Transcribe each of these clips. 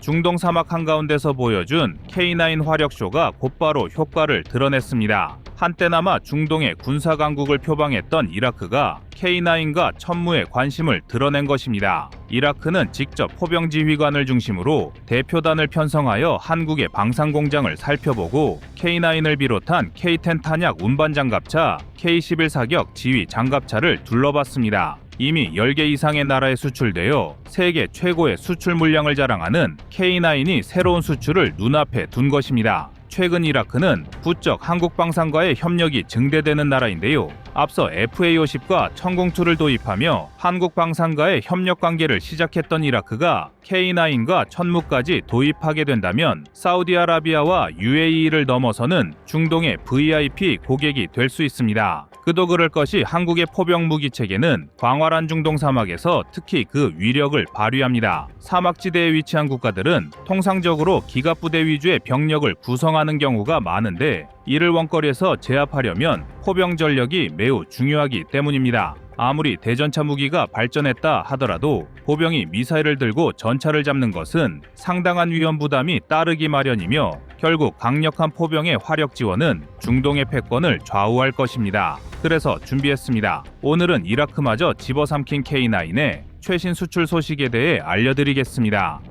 중동 사막 한가운데서 보여준 K9 화력쇼가 곧바로 효과를 드러냈습니다. 한때나마 중동의 군사 강국을 표방했던 이라크가 K9과 천무의 관심을 드러낸 것입니다. 이라크는 직접 포병지휘관을 중심으로 대표단을 편성하여 한국의 방산공장을 살펴보고 K9을 비롯한 K10 탄약 운반 장갑차, K11 사격 지휘 장갑차를 둘러봤습니다. 이미 10개 이상의 나라에 수출되어 세계 최고의 수출 물량을 자랑하는 K9이 새로운 수출을 눈앞에 둔 것입니다. 최근 이라크는 부쩍 한국 방산과의 협력이 증대되는 나라인데요. 앞서 FA-50과 천궁2를 도입하며 한국 방산과의 협력 관계를 시작했던 이라크가 K9과 천무까지 도입하게 된다면 사우디아라비아와 UAE를 넘어서는 중동의 VIP 고객이 될 수 있습니다. 그도 그럴 것이 한국의 포병 무기 체계는 광활한 중동 사막에서 특히 그 위력을 발휘합니다. 사막지대에 위치한 국가들은 통상적으로 기갑부대 위주의 병력을 구성하는 경우가 많은데 이를 원거리에서 제압하려면 포병 전력이 매우 중요하기 때문입니다. 아무리 대전차 무기가 발전했다 하더라도 보병이 미사일을 들고 전차를 잡는 것은 상당한 위험 부담이 따르기 마련이며 결국 강력한 포병의 화력 지원은 중동의 패권을 좌우할 것입니다. 그래서 준비했습니다. 오늘은 이라크마저 집어삼킨 K9의 최신 수출 소식에 대해 알려드리겠습니다.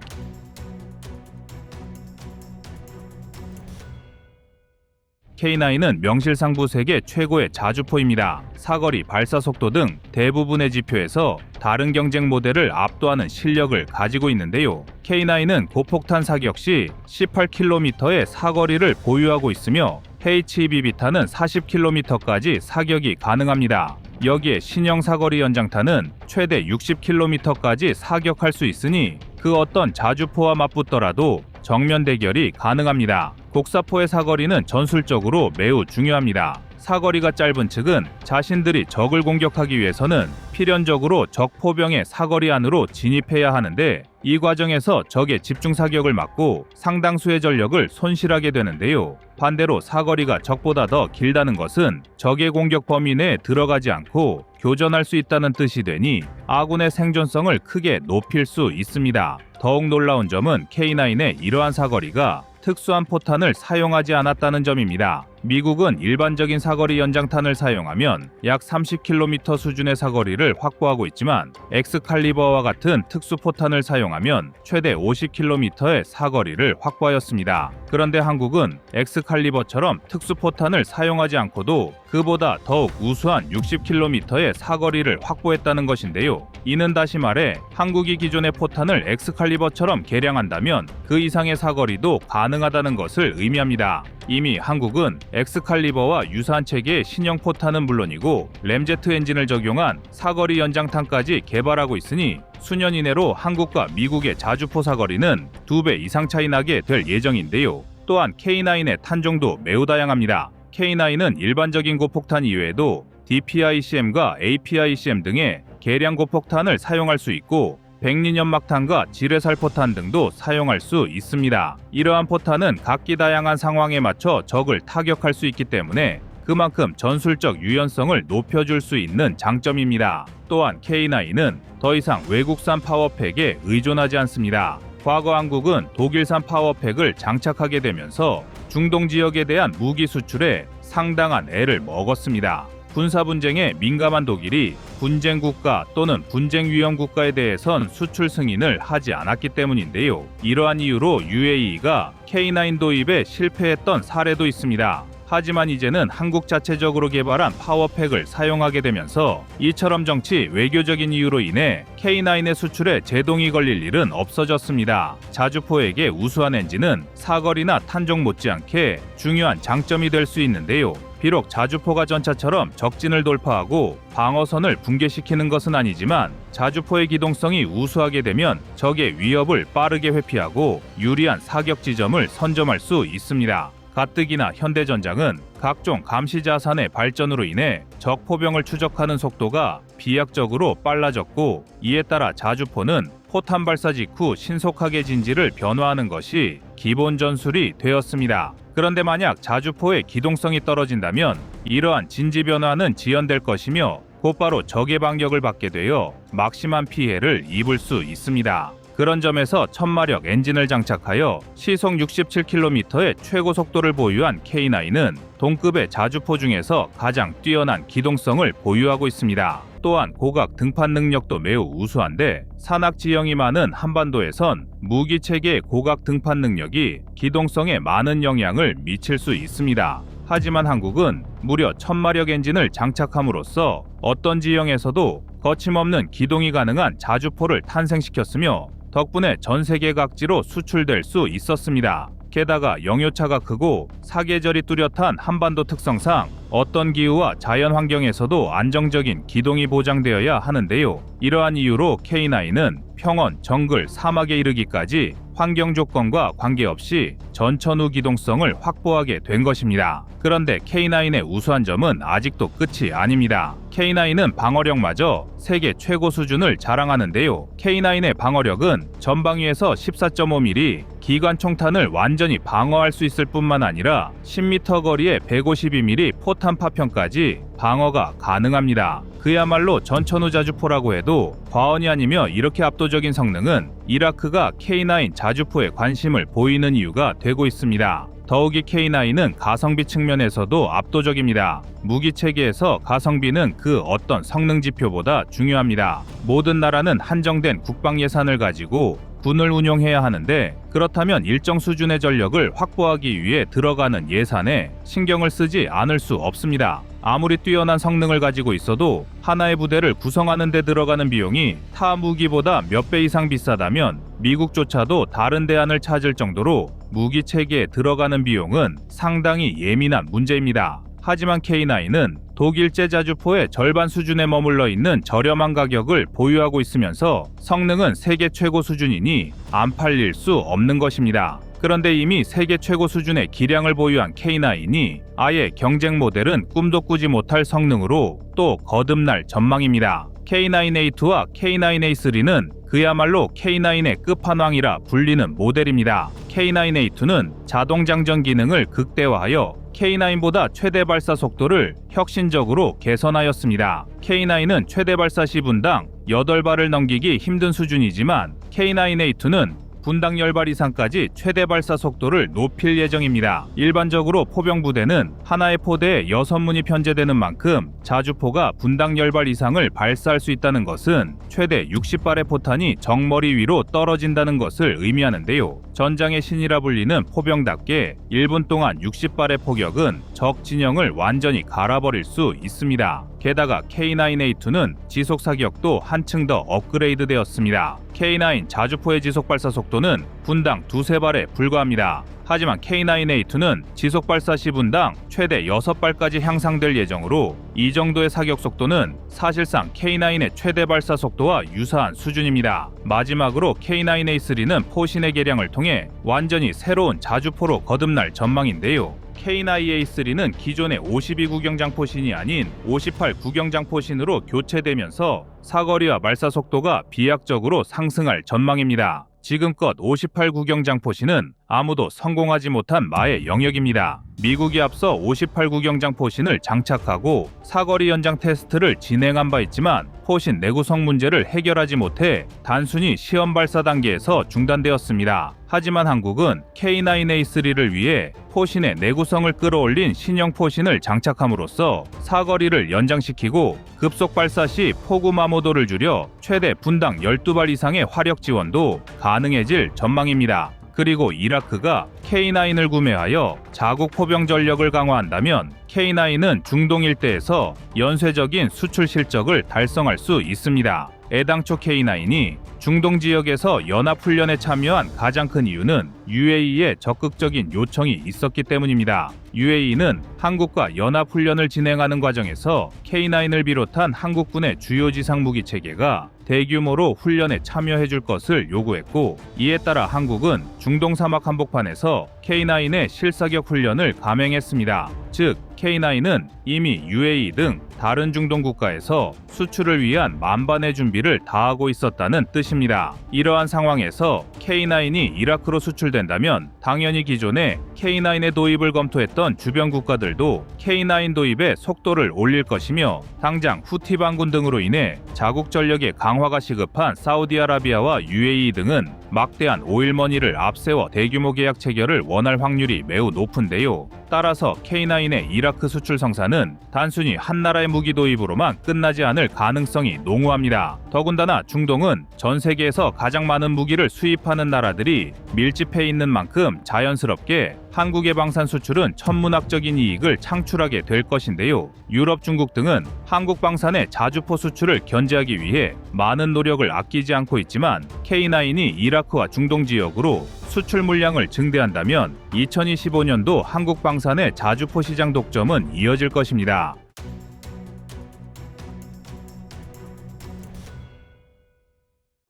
K9은 명실상부 세계 최고의 자주포입니다. 사거리, 발사 속도 등 대부분의 지표에서 다른 경쟁 모델을 압도하는 실력을 가지고 있는데요. K9은 고폭탄 사격 시 18km의 사거리를 보유하고 있으며 HEBB탄은 40km까지 사격이 가능합니다. 여기에 신형 사거리 연장탄은 최대 60km까지 사격할 수 있으니 그 어떤 자주포와 맞붙더라도 정면 대결이 가능합니다. 곡사포의 사거리는 전술적으로 매우 중요합니다. 사거리가 짧은 측은 자신들이 적을 공격하기 위해서는 필연적으로 적 포병의 사거리 안으로 진입해야 하는데 이 과정에서 적의 집중 사격을 막고 상당수의 전력을 손실하게 되는데요. 반대로 사거리가 적보다 더 길다는 것은 적의 공격 범위 내에 들어가지 않고 교전할 수 있다는 뜻이 되니 아군의 생존성을 크게 높일 수 있습니다. 더욱 놀라운 점은 K9의 이러한 사거리가 특수한 포탄을 사용하지 않았다는 점입니다. 미국은 일반적인 사거리 연장탄을 사용하면 약 30km 수준의 사거리를 확보하고 있지만 엑스칼리버와 같은 특수포탄을 사용하면 최대 50km의 사거리를 확보하였습니다. 그런데 한국은 엑스칼리버처럼 특수포탄을 사용하지 않고도 그보다 더욱 우수한 60km의 사거리를 확보했다는 것인데요. 이는 다시 말해 한국이 기존의 포탄을 엑스칼리버처럼 개량한다면 그 이상의 사거리도 가능하다는 것을 의미합니다. 이미 한국은 엑스칼리버와 유사한 체계의 신형 포탄은 물론이고 램제트 엔진을 적용한 사거리 연장탄까지 개발하고 있으니 수년 이내로 한국과 미국의 자주포 사거리는 2배 이상 차이 나게 될 예정인데요. 또한 K9의 탄종도 매우 다양합니다. K9은 일반적인 고폭탄 이외에도 DPICM과 APICM 등의 개량 고폭탄을 사용할 수 있고 백리연막탄과 지뢰살포탄 등도 사용할 수 있습니다. 이러한 포탄은 각기 다양한 상황에 맞춰 적을 타격할 수 있기 때문에 그만큼 전술적 유연성을 높여줄 수 있는 장점입니다. 또한 K9은 더 이상 외국산 파워팩에 의존하지 않습니다. 과거 한국은 독일산 파워팩을 장착하게 되면서 중동 지역에 대한 무기 수출에 상당한 애를 먹었습니다. 군사 분쟁에 민감한 독일이 분쟁 국가 또는 분쟁 위험 국가에 대해선 수출 승인을 하지 않았기 때문인데요. 이러한 이유로 UAE가 K9 도입에 실패했던 사례도 있습니다. 하지만 이제는 한국 자체적으로 개발한 파워팩을 사용하게 되면서 이처럼 정치, 외교적인 이유로 인해 K9의 수출에 제동이 걸릴 일은 없어졌습니다. 자주포에게 우수한 엔진은 사거리나 탄종 못지않게 중요한 장점이 될 수 있는데요. 비록 자주포가 전차처럼 적진을 돌파하고 방어선을 붕괴시키는 것은 아니지만 자주포의 기동성이 우수하게 되면 적의 위협을 빠르게 회피하고 유리한 사격 지점을 선점할 수 있습니다. 가뜩이나 현대전장은 각종 감시 자산의 발전으로 인해 적 포병을 추적하는 속도가 비약적으로 빨라졌고 이에 따라 자주포는 포탄 발사 직후 신속하게 진지를 변화하는 것이 기본 전술이 되었습니다. 그런데 만약 자주포의 기동성이 떨어진다면 이러한 진지 변화는 지연될 것이며 곧바로 적의 반격을 받게 되어 막심한 피해를 입을 수 있습니다. 그런 점에서 1000마력 엔진을 장착하여 시속 67km의 최고 속도를 보유한 K9은 동급의 자주포 중에서 가장 뛰어난 기동성을 보유하고 있습니다. 또한 고각 등판 능력도 매우 우수한데 산악 지형이 많은 한반도에선 무기 체계의 고각 등판 능력이 기동성에 많은 영향을 미칠 수 있습니다. 하지만 한국은 무려 1000마력 엔진을 장착함으로써 어떤 지형에서도 거침없는 기동이 가능한 자주포를 탄생시켰으며 덕분에 전 세계 각지로 수출될 수 있었습니다. 게다가 영유차가 크고 사계절이 뚜렷한 한반도 특성상 어떤 기후와 자연 환경에서도 안정적인 기동이 보장되어야 하는데요. 이러한 이유로 K9은 평원, 정글, 사막에 이르기까지 환경 조건과 관계없이 전천후 기동성을 확보하게 된 것입니다. 그런데 K9의 우수한 점은 아직도 끝이 아닙니다. K9은 방어력마저 세계 최고 수준을 자랑하는데요. K9의 방어력은 전방위에서 14.5mm 기관 총탄을 완전히 방어할 수 있을 뿐만 아니라 10m 거리의 152mm 포탄 파편까지 방어가 가능합니다. 그야말로 전천후 자주포라고 해도 과언이 아니며 이렇게 압도적인 성능은 이라크가 K9 자주포에 관심을 보이는 이유가 되고 있습니다. 더욱이 K9은 가성비 측면에서도 압도적입니다. 무기 체계에서 가성비는 그 어떤 성능 지표보다 중요합니다. 모든 나라는 한정된 국방 예산을 가지고 군을 운용해야 하는데 그렇다면 일정 수준의 전력을 확보하기 위해 들어가는 예산에 신경을 쓰지 않을 수 없습니다. 아무리 뛰어난 성능을 가지고 있어도 하나의 부대를 구성하는 데 들어가는 비용이 타 무기보다 몇 배 이상 비싸다면 미국조차도 다른 대안을 찾을 정도로 무기 체계에 들어가는 비용은 상당히 예민한 문제입니다. 하지만 K9은 독일제 자주포의 절반 수준에 머물러 있는 저렴한 가격을 보유하고 있으면서 성능은 세계 최고 수준이니 안 팔릴 수 없는 것입니다. 그런데 이미 세계 최고 수준의 기량을 보유한 K9이 아예 경쟁 모델은 꿈도 꾸지 못할 성능으로 또 거듭날 전망입니다. K9A2와 K9A3는 그야말로 K9의 끝판왕이라 불리는 모델입니다. K9A2는 자동 장전 기능을 극대화하여 K9보다 최대 발사 속도를 혁신적으로 개선하였습니다. K9은 최대 발사 시 분당 8발을 넘기기 힘든 수준이지만 K9A2는 분당 10발 이상까지 최대 발사 속도를 높일 예정입니다. 일반적으로 포병 부대는 하나의 포대에 6문이 편제되는 만큼 자주포가 분당 10발 이상을 발사할 수 있다는 것은 최대 60발의 포탄이 정머리 위로 떨어진다는 것을 의미하는데요. 전장의 신이라 불리는 포병답게 1분 동안 60발의 포격은 적 진영을 완전히 갈아버릴 수 있습니다. 게다가 K9A2는 지속 사격도 한층 더 업그레이드 되었습니다. K9 자주포의 지속 발사 속도는 분당 2~3발에 불과합니다. 하지만 K9A2는 지속 발사 시 분당 최대 6발까지 향상될 예정으로 이 정도의 사격 속도는 사실상 K9의 최대 발사 속도와 유사한 수준입니다. 마지막으로 K9A3는 포신의 개량을 통해 완전히 새로운 자주포로 거듭날 전망인데요. K9A3는 기존의 52 구경장 포신이 아닌 58 구경장 포신으로 교체되면서 사거리와 발사 속도가 비약적으로 상승할 전망입니다. 지금껏 58 구경장 포신은 아무도 성공하지 못한 마의 영역입니다. 미국이 앞서 58 구경장 포신을 장착하고 사거리 연장 테스트를 진행한 바 있지만 포신 내구성 문제를 해결하지 못해 단순히 시험 발사 단계에서 중단되었습니다. 하지만 한국은 K9A3를 위해 포신의 내구성을 끌어올린 신형 포신을 장착함으로써 사거리를 연장시키고 급속 발사 시 포구 마모도를 줄여 최대 분당 12발 이상의 화력 지원도 가능해질 전망입니다. 그리고 이라크가 K9을 구매하여 자국 포병 전력을 강화한다면 K9은 중동 일대에서 연쇄적인 수출 실적을 달성할 수 있습니다. 애당초 K9이 중동 지역에서 연합훈련에 참여한 가장 큰 이유는 UAE의 적극적인 요청이 있었기 때문입니다. UAE는 한국과 연합훈련을 진행하는 과정에서 K9을 비롯한 한국군의 주요 지상 무기 체계가 대규모로 훈련에 참여해줄 것을 요구했고 이에 따라 한국은 중동 사막 한복판에서 K9의 실사격 훈련을 감행했습니다. 즉 K9은 이미 UAE 등 다른 중동 국가에서 수출을 위한 만반의 준비를 다하고 있었다는 뜻입니다. 이러한 상황에서 K9이 이라크로 수출된다면 당연히 기존에 K9의 도입을 검토했던 주변 국가들도 K9 도입의 속도를 올릴 것이며 당장 후티 반군 등으로 인해 자국 전력의 강화가 시급한 사우디아라비아와 UAE 등은 막대한 오일머니를 앞세워 대규모 계약 체결을 원할 확률이 매우 높은데요. 따라서 K9의 이라크 수출 성사는 단순히 한 나라의 무기 도입으로만 끝나지 않을 가능성이 농후합니다. 더군다나 중동은 전 세계에서 가장 많은 무기를 수입하는 나라들이 밀집해 있는 만큼 자연스럽게 한국의 방산 수출은 천문학적인 이익을 창출하게 될 것인데요. 유럽, 중국 등은 한국 방산의 자주포 수출을 견제하기 위해 많은 노력을 아끼지 않고 있지만 K9이 이라크와 중동 지역으로 수출 물량을 증대한다면 2025년도 한국 방산의 자주포 시장 독점은 이어질 것입니다.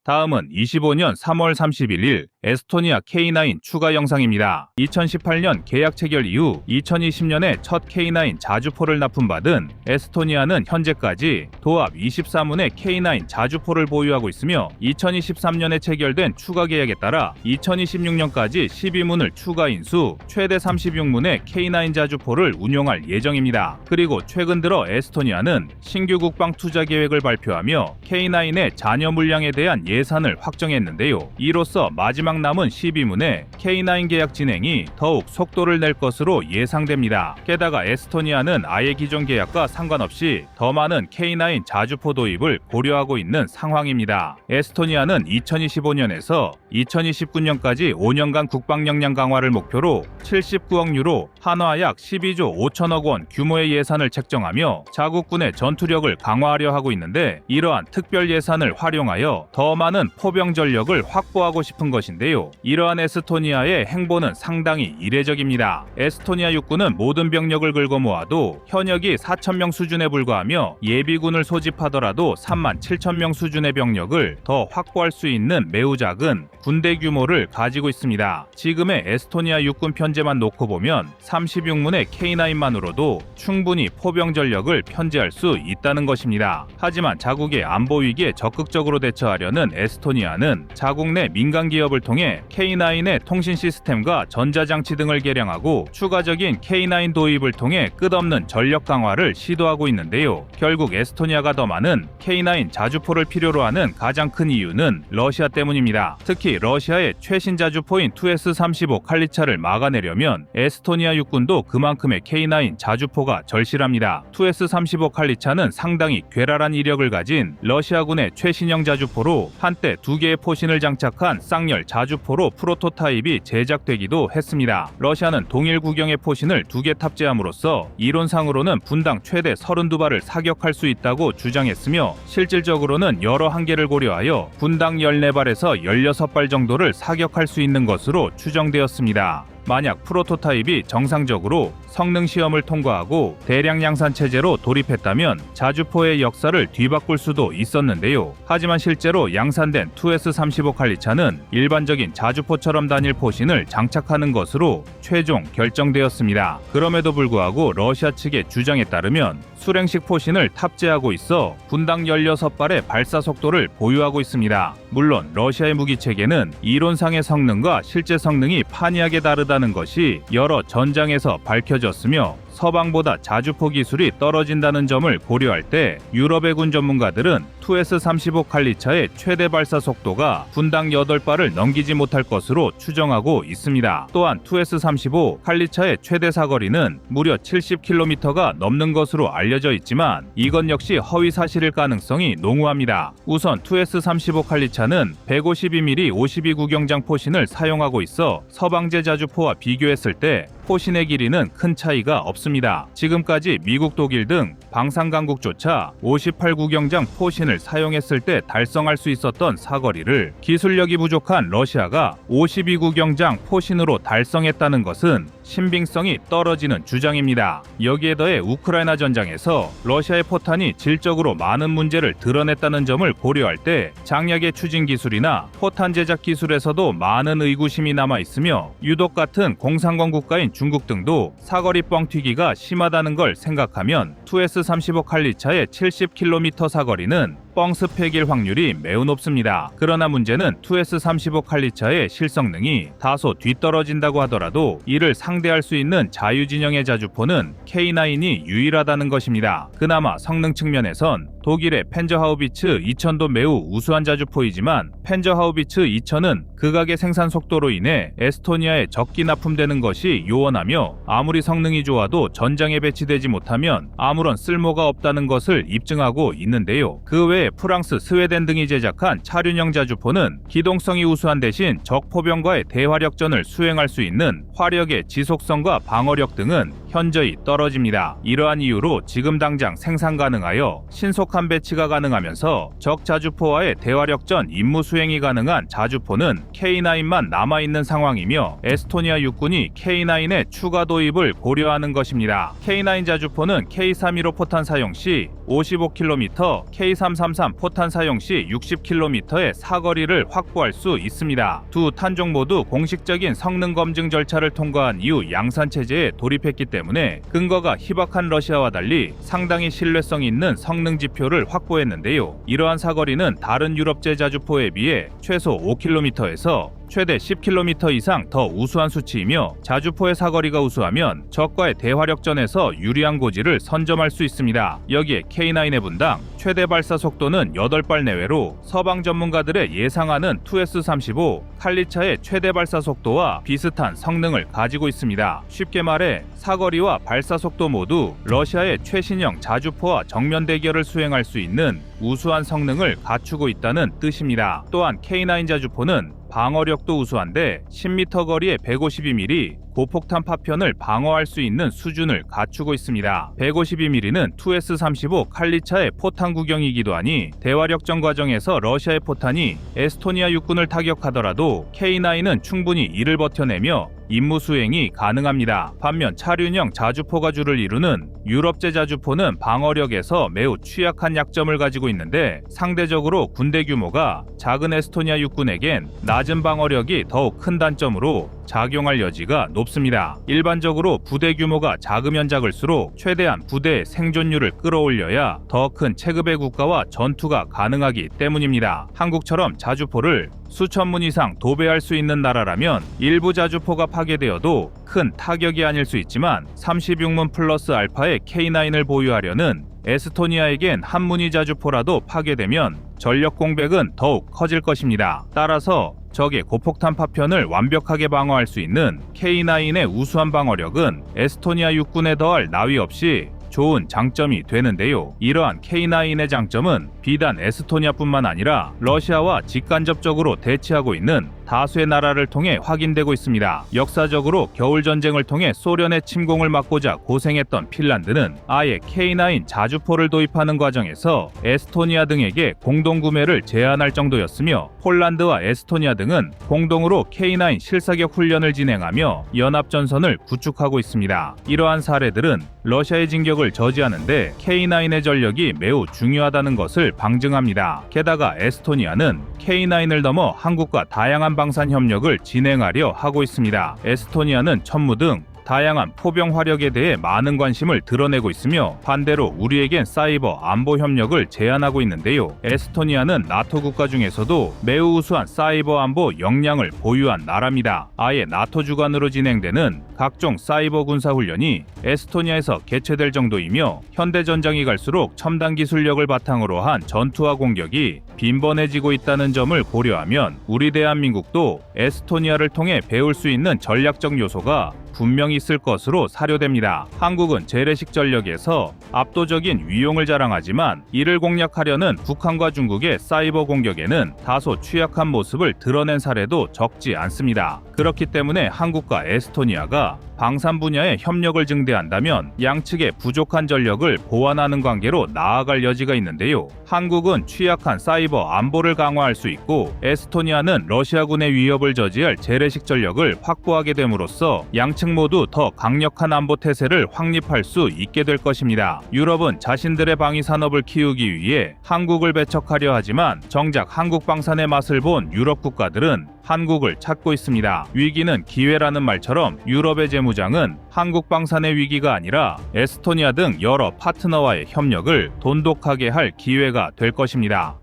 다음은 25년 3월 31일 에스토니아 K9 추가 영상입니다. 2018년 계약 체결 이후 2020년에 첫 K9 자주포를 납품받은 에스토니아는 현재까지 도합 24문의 K9 자주포를 보유하고 있으며 2023년에 체결된 추가 계약에 따라 2026년까지 12문을 추가 인수, 최대 36문의 K9 자주포를 운용할 예정입니다. 그리고 최근 들어 에스토니아는 신규 국방 투자 계획을 발표하며 K9의 잔여 물량에 대한 예산을 확정했는데요. 이로써 마지막 남은 12문의 K9 계약 진행이 더욱 속도를 낼 것으로 예상됩니다. 게다가 에스토니아는 아예 기존 계약과 상관없이 더 많은 K9 자주포 도입을 고려하고 있는 상황입니다. 에스토니아는 2025년에서 2029년까지 5년간 국방 역량 강화를 목표로 79억 유로, 한화 약 12조 5천억 원 규모의 예산을 책정하며 자국군의 전투력을 강화하려 하고 있는데 이러한 특별 예산을 활용하여 더 많은 포병 전력을 확보하고 싶은 것인데요. 이러한 에스토니아의 행보는 상당히 이례적입니다. 에스토니아 육군은 모든 병력을 긁어 모아도 현역이 4,000명 수준에 불과하며 예비군을 소집하더라도 37,000명 수준의 병력을 더 확보할 수 있는 매우 작은 군대 규모를 가지고 있습니다. 지금의 에스토니아 육군 편제만 놓고 보면 36문의 K9만으로도 충분히 포병 전력을 편제할 수 있다는 것입니다. 하지만 자국의 안보 위기에 적극적으로 대처하려는 에스토니아는 자국 내 민간 기업을 통해 K9의 통신 시스템과 전자장치 등을 개량하고 추가적인 K9 도입을 통해 끝없는 전력 강화를 시도하고 있는데요. 결국 에스토니아가 더 많은 K9 자주포를 필요로 하는 가장 큰 이유는 러시아 때문입니다. 특히 러시아의 최신 자주포인 2S-35 칼리차를 막아내려면 에스토니아 육군도 그만큼의 K9 자주포가 절실합니다. 2S-35 칼리차는 상당히 괴랄한 이력을 가진 러시아군의 최신형 자주포로 한때 2개의 포신을 장착한 쌍열 자주포로 프로토타입이 제작되기도 했습니다. 러시아는 동일 구경의 포신을 2개 탑재함으로써 이론상으로는 분당 최대 32발을 사격할 수 있다고 주장했으며 실질적으로는 여러 한계를 고려하여 분당 14발에서 16발 정도를 사격할 수 있는 것으로 추정되었습니다. 만약 프로토타입이 정상적으로 성능 시험을 통과하고 대량 양산 체제로 돌입했다면 자주포의 역사를 뒤바꿀 수도 있었는데요. 하지만 실제로 양산된 2S-35 칼리차는 일반적인 자주포처럼 다닐 포신을 장착하는 것으로 최종 결정되었습니다. 그럼에도 불구하고 러시아 측의 주장에 따르면 수랭식 포신을 탑재하고 있어 분당 16발의 발사 속도를 보유하고 있습니다. 물론 러시아의 무기 체계는 이론상의 성능과 실제 성능이 판이하게 다르다는 것이 여러 전장에서 밝혀졌으며 서방보다 자주포 기술이 떨어진다는 점을 고려할 때 유럽의 군 전문가들은 2S-35 칼리차의 최대 발사 속도가 분당 8발을 넘기지 못할 것으로 추정하고 있습니다. 또한 2S-35 칼리차의 최대 사거리는 무려 70km가 넘는 것으로 알려져 있지만 이건 역시 허위 사실일 가능성이 농후합니다. 우선 2S-35 칼리차는 152mm 52 구경장 포신을 사용하고 있어 서방제 자주포와 비교했을 때 포신의 길이는 큰 차이가 없습니다. 지금까지 미국, 독일 등 방산 강국조차 58 구경장 포신을 사용했을 때 달성할 수 있었던 사거리를 기술력이 부족한 러시아가 52 구경장 포신으로 달성했다는 것은 신빙성이 떨어지는 주장입니다. 여기에 더해 우크라이나 전장에서 러시아의 포탄이 질적으로 많은 문제를 드러냈다는 점을 고려할 때 장약의 추진 기술이나 포탄 제작 기술에서도 많은 의구심이 남아있으며 유독 같은 공산권 국가인 중국 등도 사거리 뻥튀기가 심하다는 걸 생각하면 2S-35 칼리차의 70km 사거리는 뻥 스펙일 확률이 매우 높습니다. 그러나 문제는 2S-35 칼리차의 실성능이 다소 뒤떨어진다고 하더라도 이를 상대할 수 있는 자유진영의 자주포는 K9이 유일하다는 것입니다. 그나마 성능 측면에선 독일의 펜저하우비츠 2000도 매우 우수한 자주포이지만 펜저하우비츠 2000은 극악의 생산 속도로 인해 에스토니아에 적기 납품되는 것이 요원하며 아무리 성능이 좋아도 전장에 배치되지 못하면 아무런 쓸모가 없다는 것을 입증하고 있는데요. 그 외에 프랑스, 스웨덴 등이 제작한 차륜형 자주포는 기동성이 우수한 대신 적 포병과의 대화력전을 수행할 수 있는 화력의 지속성과 방어력 등은 현저히 떨어집니다. 이러한 이유로 지금 당장 생산 가능하여 신속한 배치가 가능하면서 적 자주포와의 대화력전 임무 수행이 가능한 자주포는 K9만 남아있는 상황이며 에스토니아 육군이 K9의 추가 도입을 고려하는 것입니다. K9 자주포는 K315 포탄 사용 시 55km, K333 포탄 사용 시 60km의 사거리를 확보할 수 있습니다. 두 탄종 모두 공식적인 성능 검증 절차를 통과한 이후 양산 체제에 돌입했기 때문에 근거가 희박한 러시아와 달리 상당히 신뢰성 있는 성능 지표를 확보했는데요. 이러한 사거리는 다른 유럽제 자주포에 비해 최소 5km에서 최대 10km 이상 더 우수한 수치이며 자주포의 사거리가 우수하면 적과의 대화력전에서 유리한 고지를 선점할 수 있습니다. 여기에 K9의 분당 최대 발사 속도는 8발 내외로 서방 전문가들의 예상하는 2S-35 칼리차의 최대 발사 속도와 비슷한 성능을 가지고 있습니다. 쉽게 말해 사거리와 발사 속도 모두 러시아의 최신형 자주포와 정면 대결을 수행할 수 있는 우수한 성능을 갖추고 있다는 뜻입니다. 또한 K9 자주포는 방어력도 우수한데 10m 거리에 152mm 고폭탄 파편을 방어할 수 있는 수준을 갖추고 있습니다. 152mm는 2S-35 칼리차의 포탄 구경이기도 하니 대화력전 과정에서 러시아의 포탄이 에스토니아 육군을 타격하더라도 K9은 충분히 이를 버텨내며 임무 수행이 가능합니다. 반면 차륜형 자주포가 주를 이루는 유럽제 자주포는 방어력에서 매우 취약한 약점을 가지고 있는데 상대적으로 군대 규모가 작은 에스토니아 육군에겐 낮은 방어력이 더욱 큰 단점으로 작용할 여지가 높습니다. 일반적으로 부대 규모가 작으면 작을수록 최대한 부대의 생존율을 끌어올려야 더 큰 체급의 국가와 전투가 가능하기 때문입니다. 한국처럼 자주포를 수천 문 이상 도배할 수 있는 나라라면 일부 자주포가 파괴되어도 큰 타격이 아닐 수 있지만 36문 플러스 알파의 K9을 보유하려는 에스토니아에겐 한 문이 자주포라도 파괴되면 전력 공백은 더욱 커질 것입니다. 따라서 적의 고폭탄 파편을 완벽하게 방어할 수 있는 K9의 우수한 방어력은 에스토니아 육군에 더할 나위 없이 좋은 장점이 되는데요. 이러한 K9의 장점은 비단 에스토니아뿐만 아니라 러시아와 직간접적으로 대치하고 있는 다수의 나라를 통해 확인되고 있습니다. 역사적으로 겨울전쟁을 통해 소련의 침공을 막고자 고생했던 핀란드는 아예 K9 자주포를 도입하는 과정에서 에스토니아 등에게 공동구매를 제안할 정도였으며 폴란드와 에스토니아 등은 공동으로 K9 실사격 훈련을 진행하며 연합전선을 구축하고 있습니다. 이러한 사례들은 러시아의 진격을 저지하는데 K9의 전력이 매우 중요하다는 것을 방증합니다. 게다가 에스토니아는 K9을 넘어 한국과 다양한 방산 협력을 진행하려 하고 있습니다. 에스토니아는 천무 등 다양한 포병 화력에 대해 많은 관심을 드러내고 있으며 반대로 우리에겐 사이버 안보 협력을 제안하고 있는데요. 에스토니아는 나토 국가 중에서도 매우 우수한 사이버 안보 역량을 보유한 나라입니다. 아예 나토 주관으로 진행되는 각종 사이버 군사 훈련이 에스토니아에서 개최될 정도이며 현대 전장이 갈수록 첨단 기술력을 바탕으로 한 전투와 공격이 빈번해지고 있다는 점을 고려하면 우리 대한민국도 에스토니아를 통해 배울 수 있는 전략적 요소가 분명히 있을 것으로 사료됩니다. 한국은 재래식 전력에서 압도적인 위용을 자랑하지만 이를 공략하려는 북한과 중국의 사이버 공격에는 다소 취약한 모습을 드러낸 사례도 적지 않습니다. 그렇기 때문에 한국과 에스토니아가 방산 분야의 협력을 증대한다면 양측의 부족한 전력을 보완하는 관계로 나아갈 여지가 있는데요. 한국은 취약한 사이버 안보를 강화할 수 있고 에스토니아는 러시아군의 위협을 저지할 재래식 전력을 확보하게 됨으로써 양측 모두 더 강력한 안보 태세를 확립할 수 있게 될 것입니다. 유럽은 자신들의 방위 산업을 키우기 위해 한국을 배척하려 하지만 정작 한국 방산의 맛을 본 유럽 국가들은 한국을 찾고 있습니다. 위기는 기회라는 말처럼 유럽의 재무장은 한국 방산의 위기가 아니라 에스토니아 등 여러 파트너와의 협력을 돈독하게 할 기회가 될 것입니다.